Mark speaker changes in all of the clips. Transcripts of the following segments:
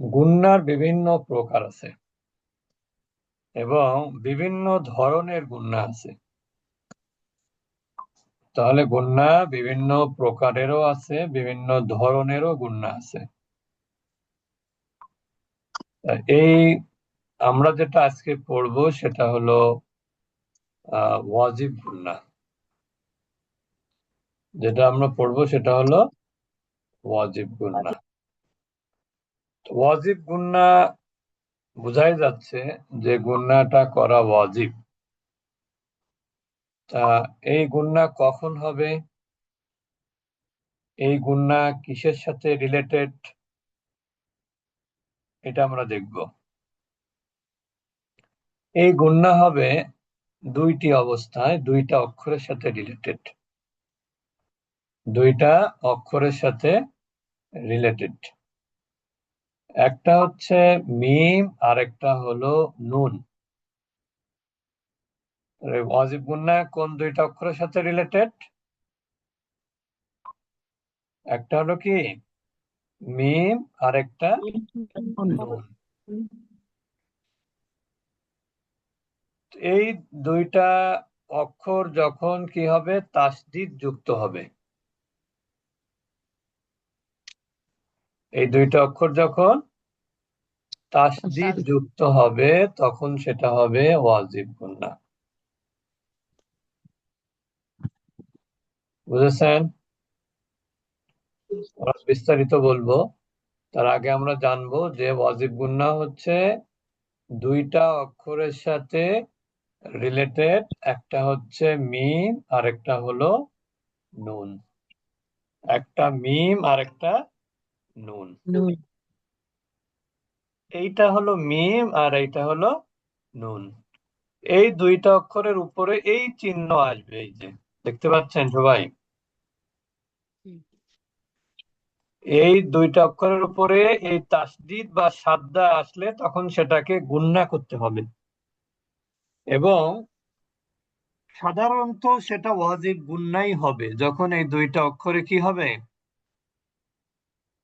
Speaker 1: গুণনার বিভিন্ন প্রকার আছে এবং বিভিন্ন ধরনের গুণনা আছে। তাহলে গুণনা বিভিন্ন প্রকারেরও আছে, বিভিন্ন ধরনেরও গুণনা আছে। এই আমরা যেটা আজকে পড়বো সেটা হলো ওয়াজিব গুণনা। যেটা আমরা পড়বো সেটা হলো ওয়াজিব গুণনা। ওয়াজিব গুণনা বোঝাই যাচ্ছে যে গুণনাটা করা ওয়াজিব। তা এই গুণনা কখন হবে, এই গুণনা কিসের সাথে রিলেটেড, এটা আমরা দেখব। এই গুণনা হবে দুইটি অবস্থায়, দুইটা অক্ষরের সাথে রিলেটেড। দুইটা অক্ষরের সাথে রিলেটেড। একটা হচ্ছে মিম আর একটা হলো নুন। ওয়াজিব গুণনা কোন দুইটা অক্ষরের সাথে রিলেটেড? একটা হলো কি মিম আর একটা নুন। এই দুইটা অক্ষর যখন কি হবে, তাসদিদ যুক্ত হবে। এই দুইটা অক্ষর যখন তাসদিদ যুক্ত হবে তখন সেটা হবে ওয়াজিব গুণনা। বুঝেছেন? আমরা বিস্তারিত বলবো, তার আগে আমরা জানবো যে ওয়াজিব গুণনা হচ্ছে দুইটা অক্ষরের সাথে রিলেটেড। একটা হচ্ছে মিম আর একটা হলো নুন। একটা মিম আর একটা নুন। এইটা হলো মিম আর এইটা হলো নুন। এই দুইটা অক্ষরের উপরে এই চিহ্ন আসবে, এই যে দেখতে পাচ্ছেন সবাই। এই দুইটা অক্ষরের উপরে এই তাসদিদ বা সাদ্দা আসলে তখন সেটাকে গুণনা করতে হবে, এবং সাধারণত সেটা ওয়াজিব গুণনাই হবে যখন এই দুইটা অক্ষরে কি হবে,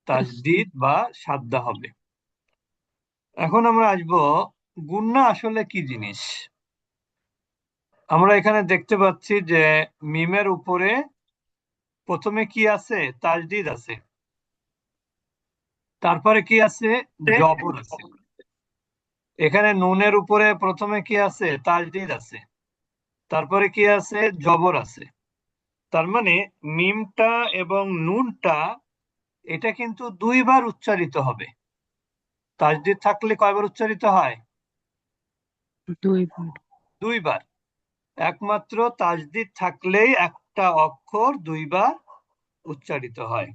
Speaker 1: তাসদিদ বা সাদ্দা হবে। এখন আমরা আসবো গুণনা আসলে কি জিনিস। আমরা এখানে দেখতে পাচ্ছি যে মিমের উপরে প্রথমে কি আছে, তাসদিদ আছে। তারপরে কি আছে, জবর আছে। এখানে নুনের উপরে প্রথমে কি আছে, তাসদিদ আছে। তারপরে কি আছে, জবর আছে। তার মানে মিমটা এবং নুনটা এটা কিন্তু দুইবার উচ্চারিত হবে। তাসদিদ থাকলে কয়বার উচ্চারিত হয়? দুইবার। একমাত্র তাসদিদ থাকলেই একটা অক্ষর দুইবার উচ্চারিত হয়।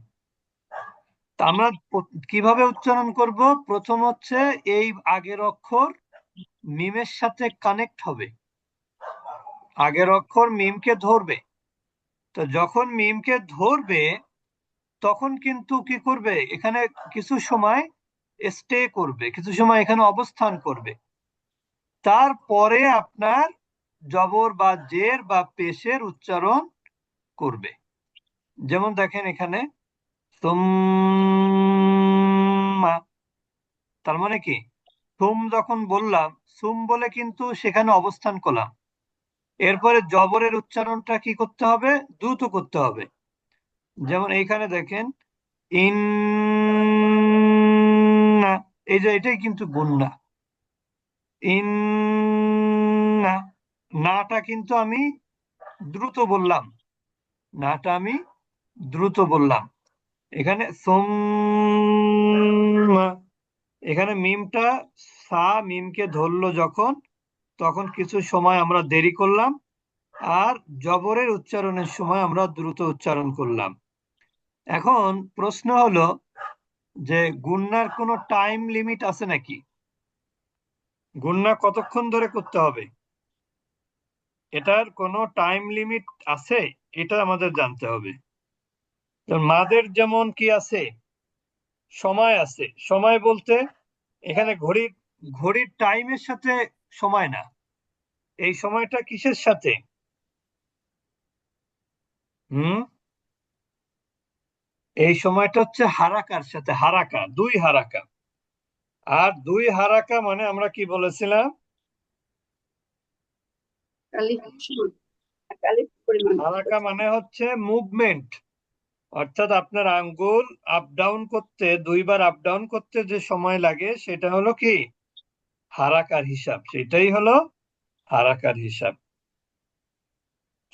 Speaker 1: তা আমরা কিভাবে উচ্চারণ করব? প্রথম হচ্ছে এই আগের অক্ষর মিমের সাথে কানেক্ট হবে, আগের অক্ষর মিমকে ধরবে। তো যখন মিমকে ধরবে তখন কিন্তু কি করবে, এখানে কিছু সময় স্টে করবে, কিছু সময় এখানে অবস্থান করবে। তারপরে আপনার জবর বা জের বা পেশের উচ্চারণ করবে। যেমন দেখেন এখানে সুম্মা, তার মানে কি সুম যখন বললাম, সুম বলে কিন্তু সেখানে অবস্থান করলাম। এরপরে জবরের উচ্চারণটা কি করতে হবে, দ্রুত করতে হবে। যেমন এইখানে দেখেন ইন্না, এই যে এটাই কিন্তু গুণনা। ইন্না, নাটা কিন্তু আমি দ্রুত বললাম, নাটা আমি দ্রুত বললাম। এখানে সুম্মা, এখানে মিমটা সা মিমকে ধরলো যখন, তখন কিছু সময় আমরা দেরি করলাম, আর জবরের উচ্চারণের সময় আমরা দ্রুত উচ্চারণ করলাম। এখন প্রশ্ন হলো যে গুণনার কোনো টাইম লিমিট আছে নাকি? গুণনা কতক্ষণ ধরে করতে হবে, এটার কোনো টাইম লিমিট আছে? এটা আমাদের জানতে হবে। মাদের যেমন কি আছে, সময় আছে। সময় বলতে এখানে ঘড়ির ঘড়ির টাইমের সাথে সময় না, এই সময়টা কিসের সাথে? হুম, এই সময়টা হচ্ছে হারাকার সাথে, হারাকা, দুই হারাকা। আর 2 হারাকা মানে আমরা কি বলেছিলাম? হারাকা মানে হচ্ছে মুভমেন্ট, অর্থাৎ আপনার আঙ্গুল আপ ডাউন করতে, 2বার আপ ডাউন করতে যে সময় লাগে সেটা হলো কি হারাকার হিসাব, সেটাই হলো হারাকার হিসাব।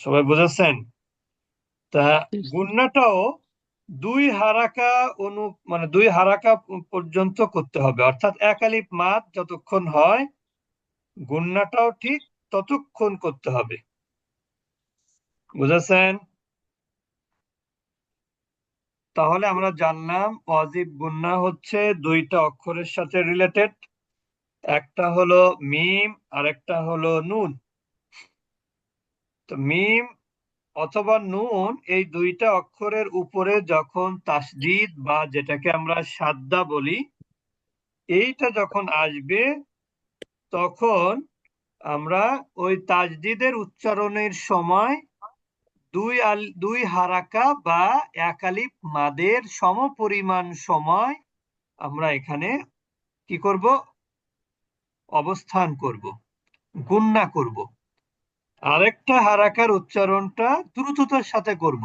Speaker 1: সবাই বুঝেছেন? তা গুণনাটাও 2 হারাকা মানে 2 হারাকা পর্যন্ত করতে হবে, অর্থাৎ 1 আলিফ মাদ যতক্ষণ হয় গুণনাটাও ঠিক ততক্ষণ করতে হবে। বুঝেছেন? তাহলে আমরা জানলাম ওয়াজিব গুণনা হচ্ছে 2টা অক্ষরের সাথে রিলেটেড, একটা হলো মিম আর একটা হলো নুন। তো মিম অথবা নুন এই 2টা অক্ষরের উপরে যখন তাসদিদ বা যেটাকে আমরা সাদ্দা বলি, এইটা যখন আসবে তখন আমরা ওই তাজদিদের উচ্চারণের সময় 2 হারাকা বা 1 আলিফ মাদের সমপরিমাণ সময় আমরা এখানে কি করব? অবস্থান করব, গুণনা করব। আরেকটা হারাকার উচ্চারণটা দ্রুততার সাথে করব,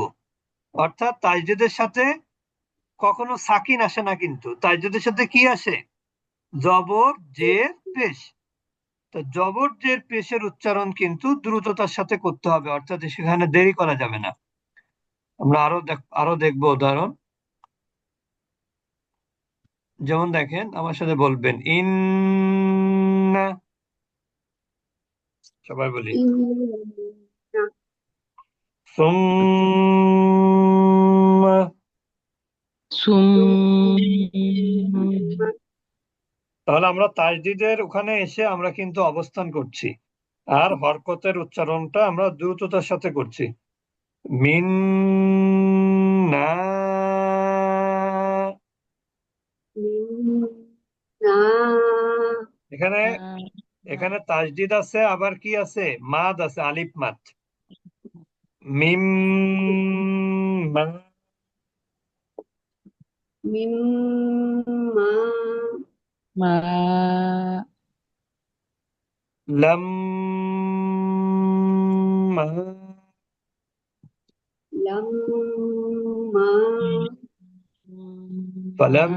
Speaker 1: অর্থাৎ তাজদিদের সাথে কখনো সাকিন আসে না, কিন্তু তাজদিদের সাথে কি আসে? জবর জের পেশ। তো জবর জের পেশের উচ্চারণ কিন্তু দ্রুততার সাথে করতে হবে, অর্থাৎ সেখানে দেরি করা যাবে না। আমরা আরো দেখবো উদাহরণ। যেমন দেখেন, আমার সাথে বলবেন ইন্না, সবাই বলি সুম্মা। তাহলে আমরা তাজদিদের ওখানে এসে আমরা কিন্তু অবস্থান করছি, আর হরকতের উচ্চারণটা আমরা দ্রুততার সাথে করছি। মিন না, এখানে এখানে তাজদিদ আছে, আবার কি আছে? মাদ আছে, আলিফ মাদ। মিম মা, লাম মা, ফালাম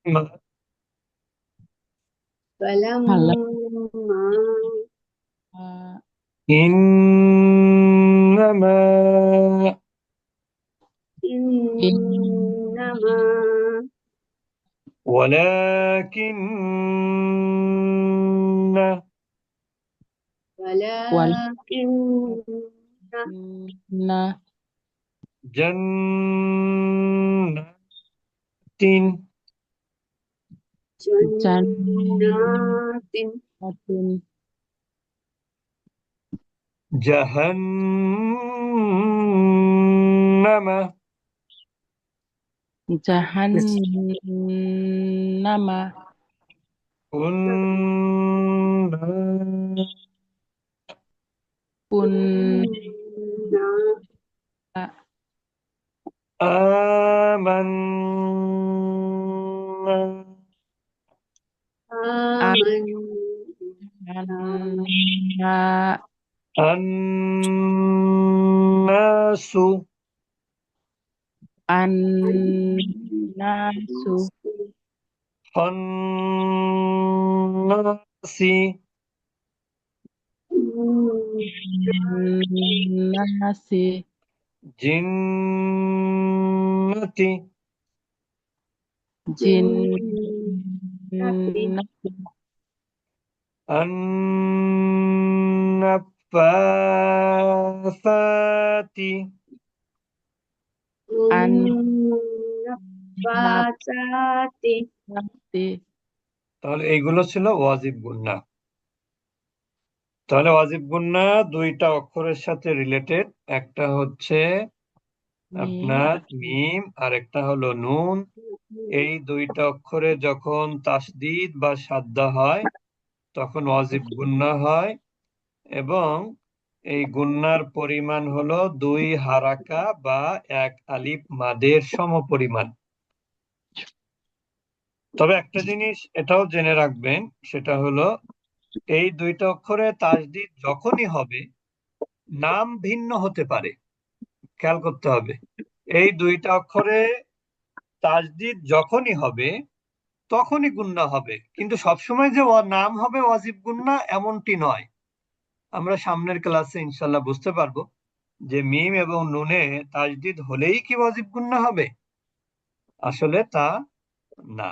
Speaker 1: মা, ইন্নামা, ولكن جنات جهنم كنا آمنا الناس خناس جنة النفاثات. তাহলে এইগুলো ছিল ওয়াজিব গুন্না। তাহলে ওয়াজিব গুন্না 2টা অক্ষরের সাথে রিলেটেড, একটা হচ্ছে আপনার মিম আর একটা হলো নুন। এই 2টা অক্ষরে যখন তাসদিদ বা সাদ্দা হয় তখন ওয়াজিব গুন্না হয়, এবং এই গুন্নার পরিমাণ হলো 2 হারাকা বা 1 আলিফ মাদের সমপরিমাণ। তবে একটা জিনিস এটাও জেনে রাখবেন, সেটা হলো এই দুইটা অক্ষরে তাসদিদ যখনই হবে নাম ভিন্ন হতে পারে, খেয়াল করতে হবে। এই দুইটা অক্ষরে তাসদিদ যখনই হবে তখনই গুণনা হবে, কিন্তু সবসময় যে নাম হবে ওয়াজিব গুণনা এমনটি নয়। আমরা সামনের ক্লাসে ইনশাল্লাহ বুঝতে পারবো যে মিম এবং নুনে তাসদিদ হলেই কি ওয়াজিব গুণনা হবে, আসলে তা না।